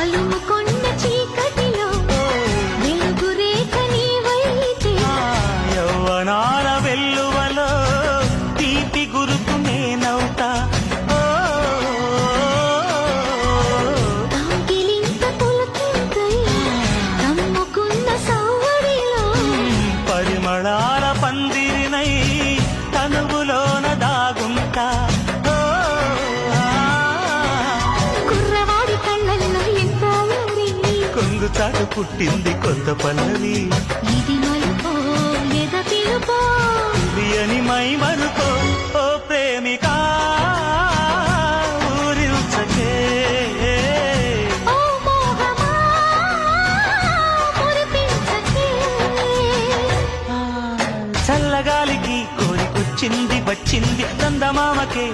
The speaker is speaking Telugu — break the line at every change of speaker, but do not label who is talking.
అలుముకొండ చీకటిలో వెలుగు రేఖ నీవైతే
యవ్వనాల వెల్లువలో తీపి గురుతు నేనవుతా
కౌగిలింత పులకింతై కమ్ముకున్న సవ్వడిలో
పరిమళాల పందిరినై తనువులోన దాగుంటా
కుర్రవాడి కళ్ళల్లో ఎంత అల్లరి
కొంగు చాటు పుట్టింది కొత్త పల్లవి
ఇది మలుపో ఎద పిలుపో
అని మై మరుపో ఓ ప్రేమిక ఊరిల్చకే
ఓ మోహమా మురిపించకే
చల్లగాలికి కోరికొచ్చింది వచ్చింది చందమామకే